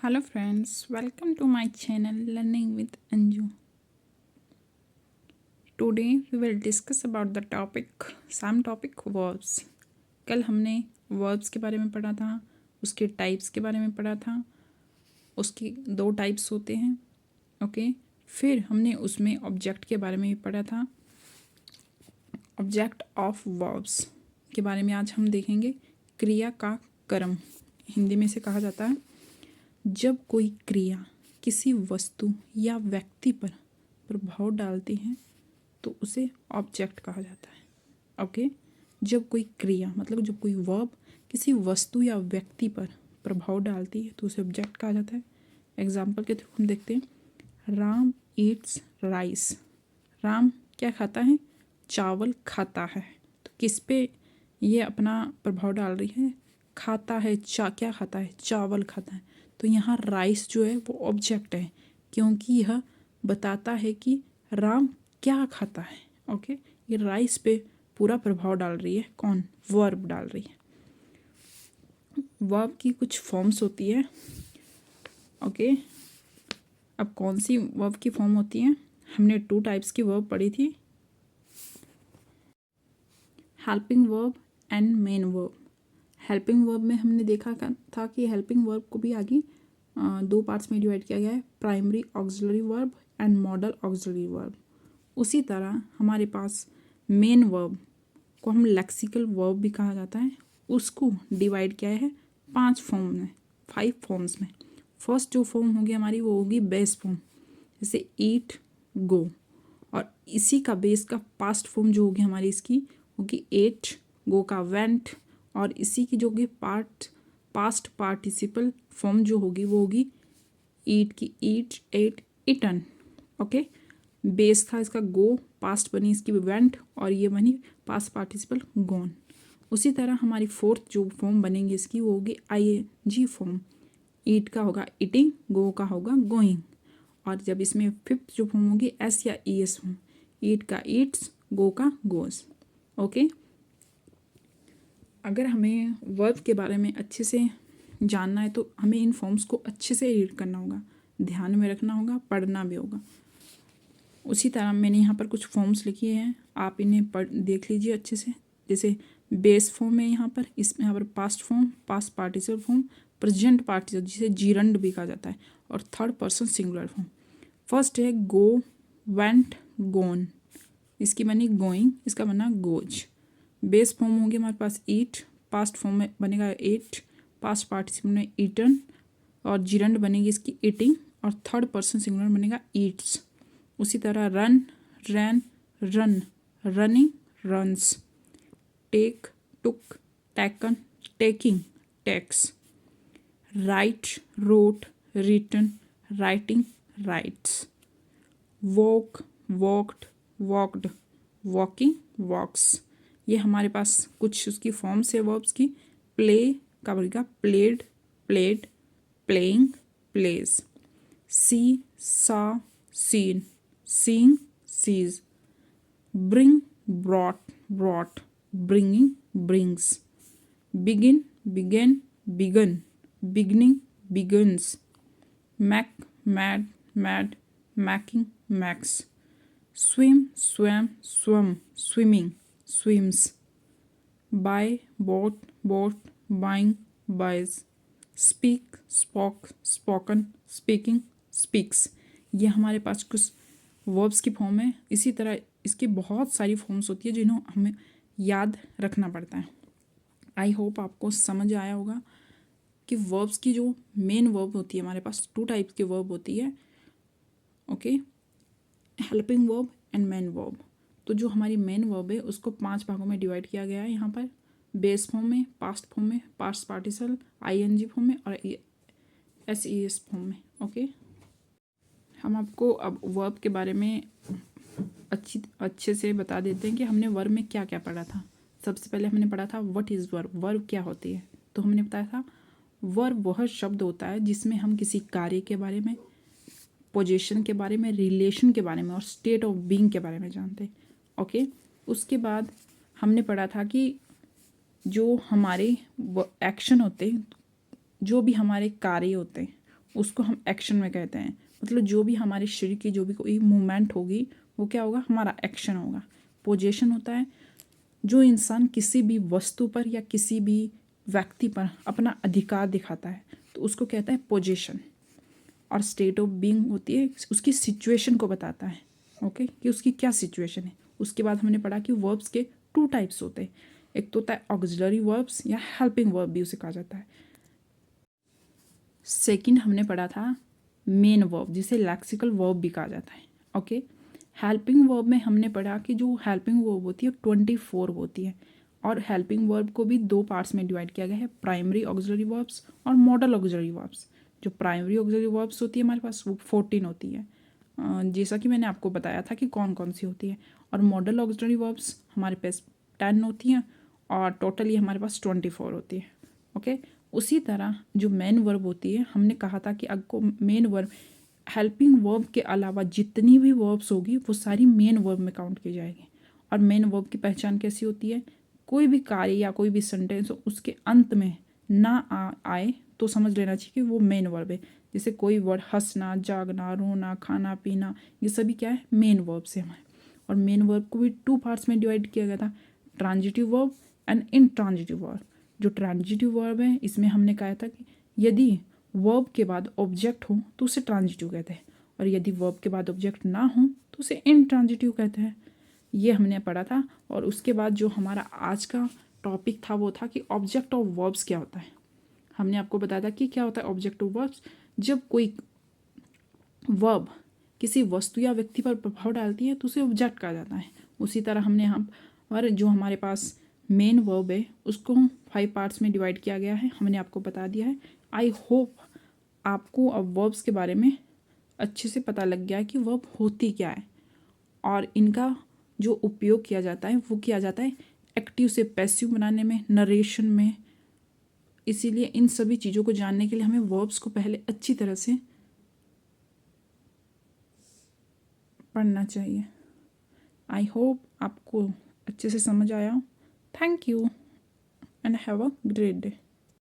Hello friends, welcome to my channel Learning with Anju. Today we will discuss about the topic verbs. कल हमने verbs के बारे में पढ़ा था, उसके टाइप्स के बारे में पढ़ा था, उसके 2 टाइप्स होते हैं, ओके। फिर हमने उसमें ऑब्जेक्ट के बारे में भी पढ़ा था, ऑब्जेक्ट ऑफ verbs के बारे में आज हम देखेंगे। क्रिया का कर्म हिंदी में से कहा जाता है जब कोई क्रिया किसी वस्तु या व्यक्ति पर प्रभाव डालती है तो उसे ऑब्जेक्ट कहा जाता है, ओके। जब कोई क्रिया मतलब जब कोई वर्ब किसी वस्तु या व्यक्ति पर प्रभाव डालती है तो उसे ऑब्जेक्ट कहा जाता है। एग्जाम्पल के थ्रू हम देखते हैं, राम ईट्स राइस। राम क्या खाता है? चावल खाता है। तो किस पे ये अपना प्रभाव डाल रही है? खाता है, क्या खाता है? चावल खाता है। तो यहाँ राइस जो है वो ऑब्जेक्ट है क्योंकि यह बताता है कि राम क्या खाता है, ओके। ये राइस पे पूरा प्रभाव डाल रही है। कौन? वर्ब डाल रही है। वर्ब की कुछ फॉर्म्स होती है, ओके। अब कौन सी वर्ब की फॉर्म होती है? हमने 2 टाइप्स की वर्ब पढ़ी थी, helping verb and main verb. Helping verb में हमने देखा था कि हेल्पिंग वर्ब को भी आगे 2 पार्ट्स में डिवाइड किया गया है, primary auxiliary verb and model auxiliary verb. उसी तरह हमारे पास मेन वर्ब को हम लेक्सिकल वर्ब भी कहा जाता है, उसको डिवाइड किया है 5 फॉर्म्स में। फर्स्ट जो फॉर्म होगी हमारी वो होगी बेस फॉर्म, जैसे ईट, गो। और इसी का बेस का पास्ट फॉर्म जो होगी हमारी इसकी होगी एट, गो का वेंट। और इसी की जो होगी पास्ट पार्टिसिपल फॉर्म जो होगी वो होगी ईट की ईट, एट, इटन, ओके। बेस था इसका गो, पास्ट बनी इसकी वेंट, और ये बनी पास्ट पार्टिसिपल गॉन। उसी तरह हमारी फोर्थ जो फॉर्म बनेगी इसकी वो होगी आईएनजी फॉर्म। ईट का होगा ईटिंग, गो का होगा गोइंग। और जब इसमें फिफ्थ जो फॉर्म होगी एस या ईएस फॉर्म, ईट का ईट्स, गो का गोज, ओके। अगर हमें वर्ब के बारे में अच्छे से जानना है तो हमें इन फॉर्म्स को अच्छे से रीड करना होगा, ध्यान में रखना होगा, पढ़ना भी होगा। उसी तरह मैंने यहाँ पर कुछ फॉर्म्स लिखी हैं, आप इन्हें देख लीजिए अच्छे से। जैसे बेस फॉर्म है यहाँ पर, इसमें यहाँ पर past form, past participle form, present participle जिसे जीरंड भी कहा जाता है, और third person singular form. First है गो, वेंट, गोन। इसकी बनी गोइंग, इसका बना गोज। बेस फॉर्म होगी हमारे पास ईट, पास्ट फॉर्म में बनेगा एट, पास्ट पार्टिसिपल में ईटन, और जीरंड बनेगी इसकी ईटिंग, और थर्ड पर्सन सिंगुलर बनेगा ईट्स। उसी तरह run, ran, run, running, runs, take, took, taken, taking, takes, write, wrote, written, writing, writes, walk, walked, walked, walking, walks. ये हमारे पास कुछ उसकी फॉर्म्स है वर्ब्स की। प्ले का बनेगा played, played, playing, plays. See, saw, seen, seeing, sees. Bring, brought, brought, bringing, brings. Begin, began, begun, beginning, begins. Make, made, made, making, makes. Swim, swam, swum, swimming, swims. Buy, bought, bought, buying, buys. Speak, spoke, spoken, speaking, speaks. ये हमारे पास कुछ verbs की form है। इसी तरह इसकी बहुत सारी फॉर्म्स होती है जिन्हें हमें याद रखना पड़ता है। आई होप आपको समझ आया होगा कि वर्ब्स की जो मेन वर्ब होती है, हमारे पास 2 टाइप्स की वर्ब होती है, okay, helping verb and main verb. तो जो हमारी मेन वर्ब है उसको 5 भागों में डिवाइड किया गया है यहाँ पर, बेस फॉर्म में, पास्ट फॉर्म में, पास्ट पार्टिसिपल, आईएनजी फॉर्म में, और एसईएस फॉर्म में, ओके। हम आपको अब वर्ब के बारे में अच्छे से बता देते हैं कि हमने वर्ब में क्या क्या पढ़ा था। सबसे पहले हमने पढ़ा था व्हाट इज़ वर्ब, वर्ब क्या होती है। तो हमने बताया था वर्ब वह शब्द होता है जिसमें हम किसी कार्य के बारे में, पोजीशन के बारे में, रिलेशन के बारे में, और स्टेट ऑफ बीइंग के बारे में जानते हैं, ओके। उसके बाद हमने पढ़ा था कि जो हमारे एक्शन होते हैं, जो भी हमारे कार्य होते हैं, उसको हम एक्शन में कहते हैं। मतलब जो भी हमारे शरीर की जो भी कोई मूवमेंट होगी वो क्या होगा, हमारा एक्शन होगा। पोजेशन होता है जो इंसान किसी भी वस्तु पर या किसी भी व्यक्ति पर अपना अधिकार दिखाता है तो उसको कहता है पोजेशन। और स्टेट ऑफ बीइंग होती है उसकी सिचुएशन को बताता है, ओके, कि उसकी क्या सिचुएशन है। उसके बाद हमने पढ़ा कि वर्ब्स के 2 टाइप्स होते हैं। एक तो होता है ऑक्सिलरी वर्ब्स या हेल्पिंग वर्ब भी उसे कहा जाता है। सेकंड हमने पढ़ा था मेन वर्ब जिसे लेक्सिकल वर्ब भी कहा जाता है, ओके। हेल्पिंग वर्ब में हमने पढ़ा कि जो हेल्पिंग वर्ब होती है 24 होती है। और हेल्पिंग वर्ब को भी 2 पार्ट्स में डिवाइड किया गया है, प्राइमरी ऑक्सिलरी वर्ब्स और मॉडल ऑक्सिलरी वर्ब्स। जो प्राइमरी ऑक्सिलरी वर्ब्स होती है हमारे पास वो 14 होती है, जैसा कि मैंने आपको बताया था कि कौन कौन सी होती है। और मॉडल ऑक्सिलरी वर्ब्स हमारे पास 10 होती हैं और टोटली हमारे पास 24 होती है, ओके। उसी तरह जो मेन वर्ब होती है, हमने कहा था कि आपको मेन वर्ब हेल्पिंग वर्ब के अलावा जितनी भी वर्ब्स होगी वो सारी मेन वर्ब में काउंट की जाएगी। और मेन वर्ब की पहचान कैसी होती है, कोई भी कार्य या कोई भी सेंटेंस उसके अंत में ना आए तो समझ लेना चाहिए कि वो मेन वर्ब है। जैसे कोई वर्ड हंसना, जागना, रोना, खाना पीना, ये सभी क्या है, मेन वर्ब से हमारे। और मेन वर्ब को भी 2 पार्ट्स में डिवाइड किया गया था, transitive verb and intransitive verb. जो ट्रांजिटिव वर्ब है इसमें हमने कहा था कि यदि वर्ब के बाद ऑब्जेक्ट हो तो उसे ट्रांजिटिव कहते हैं, और यदि वर्ब के बाद ऑब्जेक्ट ना हो तो उसे इनट्रांजिटिव कहते हैं। ये हमने पढ़ा था। और उसके बाद जो हमारा आज का टॉपिक था वो था कि ऑब्जेक्ट ऑफ वर्ब्स क्या होता है। हमने आपको बताया था कि क्या होता है ऑब्जेक्ट ऑफ वर्ब्स। जब कोई वर्ब किसी वस्तु या व्यक्ति पर प्रभाव डालती है तो उसे ऑब्जेक्ट कहा जाता है। उसी तरह हमने यहाँ पर जो हमारे पास मेन वर्ब है उसको 5 पार्ट्स में डिवाइड किया गया है, हमने आपको बता दिया है। आई होप आपको अब वर्ब्स के बारे में अच्छे से पता लग गया है कि वर्ब होती क्या है और इनका जो उपयोग किया जाता है वो किया जाता है एक्टिव से पैसिव बनाने में, नरेशन में। इसीलिए इन सभी चीज़ों को जानने के लिए हमें वर्ब्स को पहले अच्छी तरह से पढ़ना चाहिए। आई होप आपको अच्छे से समझ आया हो। Thank you and have a great day.